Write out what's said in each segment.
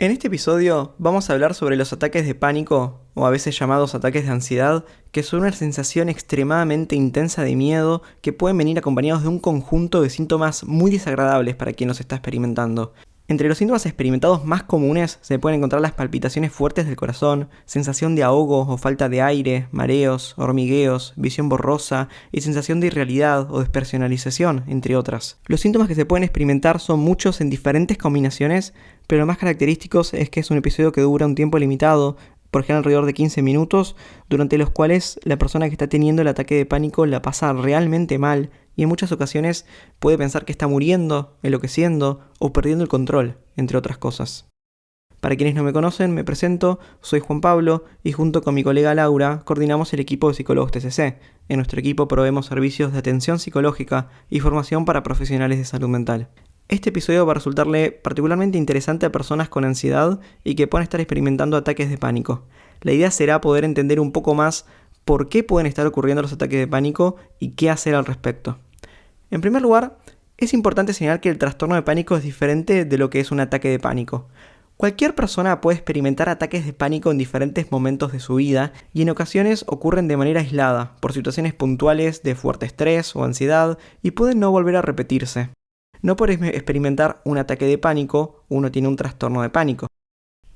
En este episodio vamos a hablar sobre los ataques de pánico, o a veces llamados ataques de ansiedad, que son una sensación extremadamente intensa de miedo que pueden venir acompañados de un conjunto de síntomas muy desagradables para quien los está experimentando. Entre los síntomas experimentados más comunes se pueden encontrar las palpitaciones fuertes del corazón, sensación de ahogo o falta de aire, mareos, hormigueos, visión borrosa y sensación de irrealidad o despersonalización, entre otras. Los síntomas que se pueden experimentar son muchos en diferentes combinaciones, pero lo más característicos es que es un episodio que dura un tiempo limitado, por ejemplo alrededor de 15 minutos, durante los cuales la persona que está teniendo el ataque de pánico la pasa realmente mal y en muchas ocasiones puede pensar que está muriendo, enloqueciendo o perdiendo el control, entre otras cosas. Para quienes no me conocen, me presento, soy Juan Pablo y junto con mi colega Laura coordinamos el equipo de psicólogos TCC. En nuestro equipo proveemos servicios de atención psicológica y formación para profesionales de salud mental. Este episodio va a resultarle particularmente interesante a personas con ansiedad y que puedan estar experimentando ataques de pánico. La idea será poder entender un poco más por qué pueden estar ocurriendo los ataques de pánico y qué hacer al respecto. En primer lugar, es importante señalar que el trastorno de pánico es diferente de lo que es un ataque de pánico. Cualquier persona puede experimentar ataques de pánico en diferentes momentos de su vida y en ocasiones ocurren de manera aislada, por situaciones puntuales de fuerte estrés o ansiedad y pueden no volver a repetirse. No por experimentar un ataque de pánico, uno tiene un trastorno de pánico.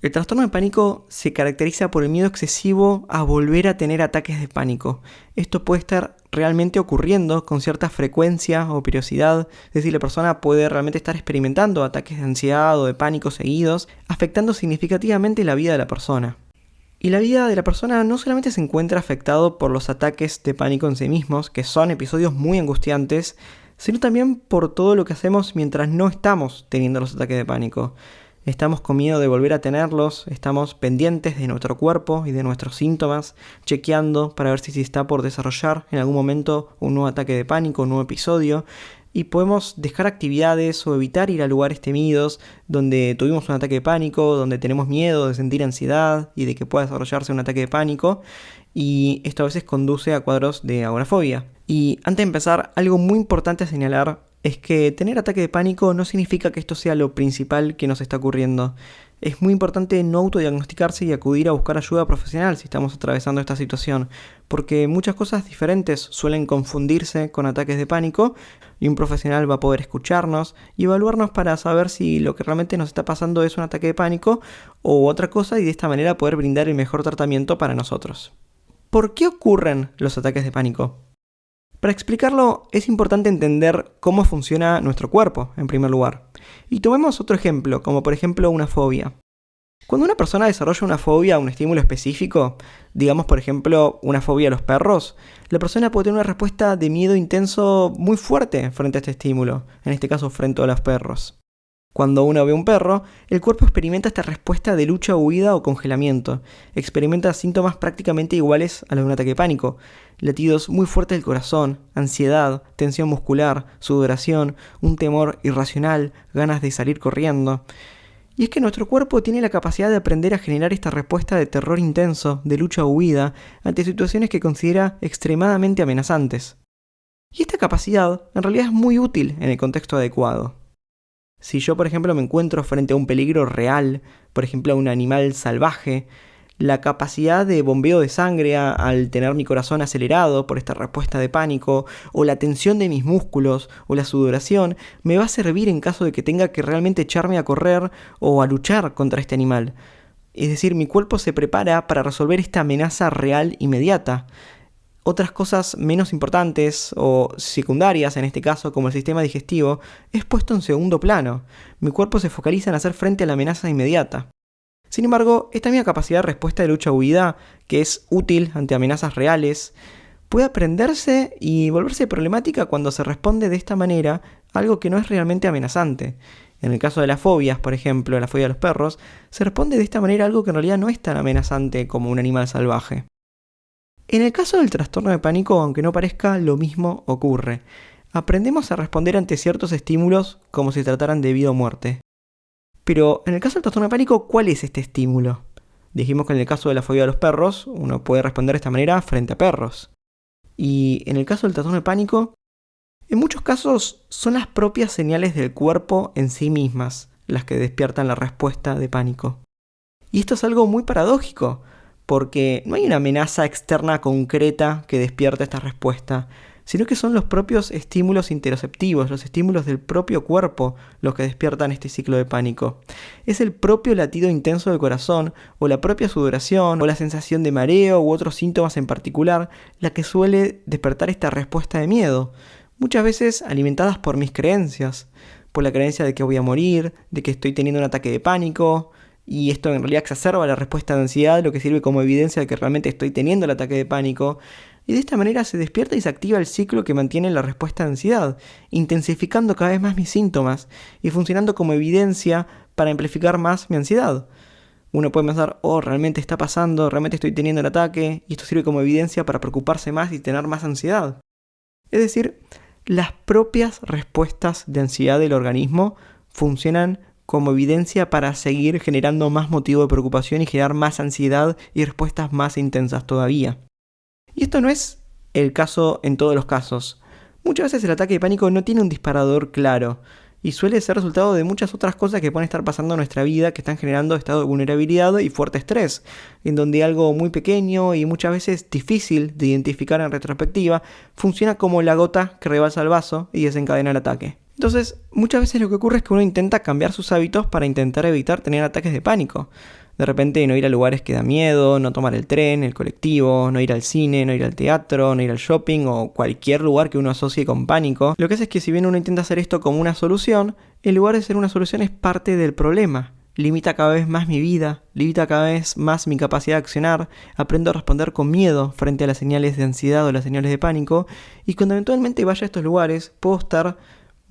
El trastorno de pánico se caracteriza por el miedo excesivo a volver a tener ataques de pánico. Esto puede estar realmente ocurriendo con cierta frecuencia o periodicidad, es decir, la persona puede realmente estar experimentando ataques de ansiedad o de pánico seguidos, afectando significativamente la vida de la persona. Y la vida de la persona no solamente se encuentra afectado por los ataques de pánico en sí mismos, que son episodios muy angustiantes, sino también por todo lo que hacemos mientras no estamos teniendo los ataques de pánico. Estamos con miedo de volver a tenerlos, estamos pendientes de nuestro cuerpo y de nuestros síntomas, chequeando para ver si se está por desarrollar en algún momento un nuevo ataque de pánico, un nuevo episodio, y podemos dejar actividades o evitar ir a lugares temidos donde tuvimos un ataque de pánico, donde tenemos miedo de sentir ansiedad y de que pueda desarrollarse un ataque de pánico, y esto a veces conduce a cuadros de agorafobia. Y antes de empezar, algo muy importante a señalar es que tener ataque de pánico no significa que esto sea lo principal que nos está ocurriendo. Es muy importante no autodiagnosticarse y acudir a buscar ayuda profesional si estamos atravesando esta situación, porque muchas cosas diferentes suelen confundirse con ataques de pánico y un profesional va a poder escucharnos y evaluarnos para saber si lo que realmente nos está pasando es un ataque de pánico o otra cosa y de esta manera poder brindar el mejor tratamiento para nosotros. ¿Por qué ocurren los ataques de pánico? Para explicarlo, es importante entender cómo funciona nuestro cuerpo, en primer lugar. Y tomemos otro ejemplo, como por ejemplo una fobia. Cuando una persona desarrolla una fobia a un estímulo específico, digamos por ejemplo una fobia a los perros, la persona puede tener una respuesta de miedo intenso muy fuerte frente a este estímulo, en este caso frente a los perros. Cuando uno ve un perro, el cuerpo experimenta esta respuesta de lucha, huida o congelamiento. Experimenta síntomas prácticamente iguales a los de un ataque de pánico. Latidos muy fuertes del corazón, ansiedad, tensión muscular, sudoración, un temor irracional, ganas de salir corriendo. Y es que nuestro cuerpo tiene la capacidad de aprender a generar esta respuesta de terror intenso, de lucha o huida, ante situaciones que considera extremadamente amenazantes. Y esta capacidad en realidad es muy útil en el contexto adecuado. Si yo, por ejemplo, me encuentro frente a un peligro real, por ejemplo a un animal salvaje, la capacidad de bombeo de sangre al tener mi corazón acelerado por esta respuesta de pánico, o la tensión de mis músculos, o la sudoración, me va a servir en caso de que tenga que realmente echarme a correr o a luchar contra este animal. Es decir, mi cuerpo se prepara para resolver esta amenaza real inmediata. Otras cosas menos importantes o secundarias, en este caso como el sistema digestivo, es puesto en segundo plano. Mi cuerpo se focaliza en hacer frente a la amenaza inmediata. Sin embargo, esta misma capacidad de respuesta de lucha-huida, que es útil ante amenazas reales, puede aprenderse y volverse problemática cuando se responde de esta manera a algo que no es realmente amenazante. En el caso de las fobias, por ejemplo, la fobia a los perros, se responde de esta manera a algo que en realidad no es tan amenazante como un animal salvaje. En el caso del trastorno de pánico, aunque no parezca, lo mismo ocurre. Aprendemos a responder ante ciertos estímulos como si trataran de vida o muerte. Pero en el caso del trastorno de pánico, ¿cuál es este estímulo? Dijimos que en el caso de la fobia a los perros, uno puede responder de esta manera frente a perros. Y en el caso del trastorno de pánico, en muchos casos son las propias señales del cuerpo en sí mismas las que despiertan la respuesta de pánico. Y esto es algo muy paradójico, porque no hay una amenaza externa concreta que despierte esta respuesta, sino que son los propios estímulos interoceptivos, los estímulos del propio cuerpo, los que despiertan este ciclo de pánico. Es el propio latido intenso del corazón, o la propia sudoración, o la sensación de mareo u otros síntomas en particular, la que suele despertar esta respuesta de miedo, muchas veces alimentadas por mis creencias, por la creencia de que voy a morir, de que estoy teniendo un ataque de pánico, y esto en realidad exacerba la respuesta de ansiedad, lo que sirve como evidencia de que realmente estoy teniendo el ataque de pánico. Y de esta manera se despierta y se activa el ciclo que mantiene la respuesta de ansiedad, intensificando cada vez más mis síntomas y funcionando como evidencia para amplificar más mi ansiedad. Uno puede pensar, realmente está pasando, realmente estoy teniendo el ataque, y esto sirve como evidencia para preocuparse más y tener más ansiedad. Es decir, las propias respuestas de ansiedad del organismo funcionan como evidencia para seguir generando más motivo de preocupación y generar más ansiedad y respuestas más intensas todavía. Y esto no es el caso en todos los casos. Muchas veces el ataque de pánico no tiene un disparador claro y suele ser resultado de muchas otras cosas que pueden estar pasando en nuestra vida que están generando estado de vulnerabilidad y fuerte estrés, en donde algo muy pequeño y muchas veces difícil de identificar en retrospectiva funciona como la gota que rebalsa el vaso y desencadena el ataque. Entonces, muchas veces lo que ocurre es que uno intenta cambiar sus hábitos para intentar evitar tener ataques de pánico. De repente no ir a lugares que da miedo, no tomar el tren, el colectivo, no ir al cine, no ir al teatro, no ir al shopping o cualquier lugar que uno asocie con pánico. Lo que hace es que si bien uno intenta hacer esto como una solución, en lugar de ser una solución es parte del problema. Limita cada vez más mi vida, limita cada vez más mi capacidad de accionar, aprendo a responder con miedo frente a las señales de ansiedad o las señales de pánico, y cuando eventualmente vaya a estos lugares puedo estar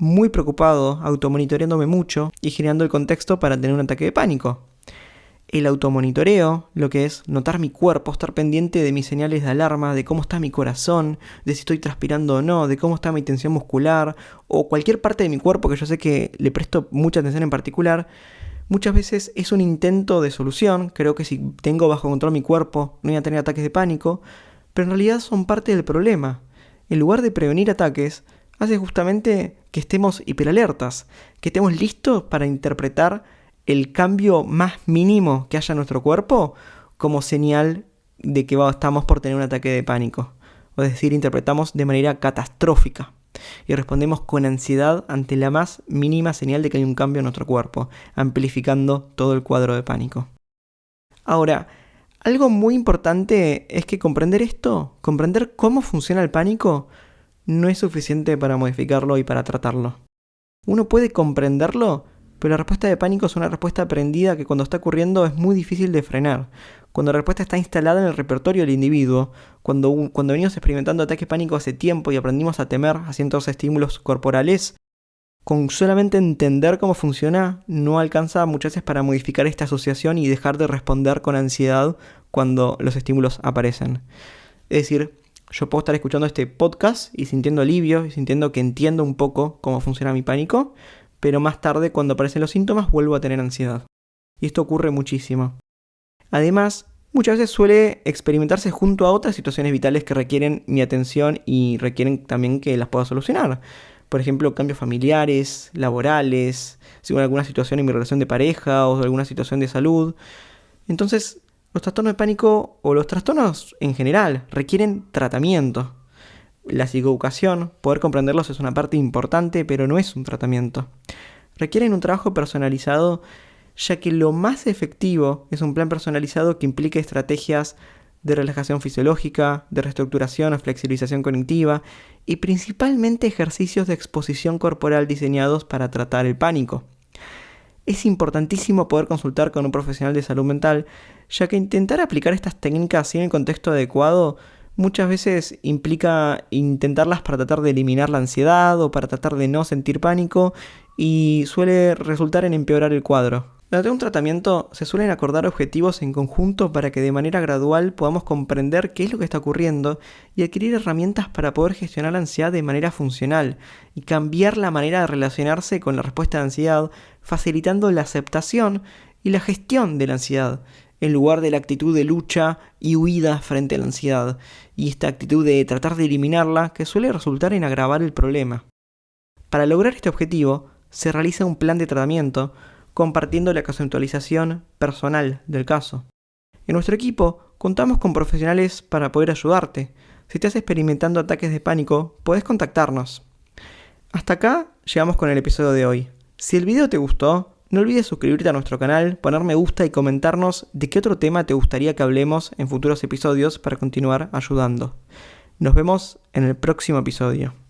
muy preocupado, automonitoreándome mucho y generando el contexto para tener un ataque de pánico. El automonitoreo, lo que es notar mi cuerpo, estar pendiente de mis señales de alarma, de cómo está mi corazón, de si estoy transpirando o no, de cómo está mi tensión muscular, o cualquier parte de mi cuerpo que yo sé que le presto mucha atención en particular, muchas veces es un intento de solución. Creo que si tengo bajo control mi cuerpo no voy a tener ataques de pánico, pero en realidad son parte del problema. En lugar de prevenir ataques, hace justamente que estemos hiperalertas, que estemos listos para interpretar el cambio más mínimo que haya en nuestro cuerpo como señal de que estamos por tener un ataque de pánico. Es decir, interpretamos de manera catastrófica y respondemos con ansiedad ante la más mínima señal de que hay un cambio en nuestro cuerpo, amplificando todo el cuadro de pánico. Ahora, algo muy importante es que comprender cómo funciona el pánico, no es suficiente para modificarlo y para tratarlo. Uno puede comprenderlo, pero la respuesta de pánico es una respuesta aprendida que cuando está ocurriendo es muy difícil de frenar. Cuando la respuesta está instalada en el repertorio del individuo, cuando venimos experimentando ataques de pánico hace tiempo y aprendimos a temer a ciertos estímulos corporales, con solamente entender cómo funciona no alcanza muchas veces para modificar esta asociación y dejar de responder con ansiedad cuando los estímulos aparecen. Es decir, yo puedo estar escuchando este podcast y sintiendo alivio y sintiendo que entiendo un poco cómo funciona mi pánico, pero más tarde, cuando aparecen los síntomas, vuelvo a tener ansiedad. Y esto ocurre muchísimo. Además, muchas veces suele experimentarse junto a otras situaciones vitales que requieren mi atención y requieren también que las pueda solucionar. Por ejemplo, cambios familiares, laborales, según alguna situación en mi relación de pareja o alguna situación de salud. Entonces, los trastornos de pánico o los trastornos en general requieren tratamiento. La psicoeducación, poder comprenderlos es una parte importante, pero no es un tratamiento. Requieren un trabajo personalizado, ya que lo más efectivo es un plan personalizado que implique estrategias de relajación fisiológica, de reestructuración o flexibilización cognitiva y principalmente ejercicios de exposición corporal diseñados para tratar el pánico. Es importantísimo poder consultar con un profesional de salud mental, ya que intentar aplicar estas técnicas sin el contexto adecuado muchas veces implica intentarlas para tratar de eliminar la ansiedad o para tratar de no sentir pánico y suele resultar en empeorar el cuadro. Durante un tratamiento se suelen acordar objetivos en conjunto para que de manera gradual podamos comprender qué es lo que está ocurriendo y adquirir herramientas para poder gestionar la ansiedad de manera funcional y cambiar la manera de relacionarse con la respuesta de ansiedad, facilitando la aceptación y la gestión de la ansiedad, en lugar de la actitud de lucha y huida frente a la ansiedad, y esta actitud de tratar de eliminarla que suele resultar en agravar el problema. Para lograr este objetivo, se realiza un plan de tratamiento compartiendo la conceptualización personal del caso. En nuestro equipo contamos con profesionales para poder ayudarte. Si estás experimentando ataques de pánico, podés contactarnos. Hasta acá llegamos con el episodio de hoy. Si el video te gustó, no olvides suscribirte a nuestro canal, poner me gusta y comentarnos de qué otro tema te gustaría que hablemos en futuros episodios para continuar ayudando. Nos vemos en el próximo episodio.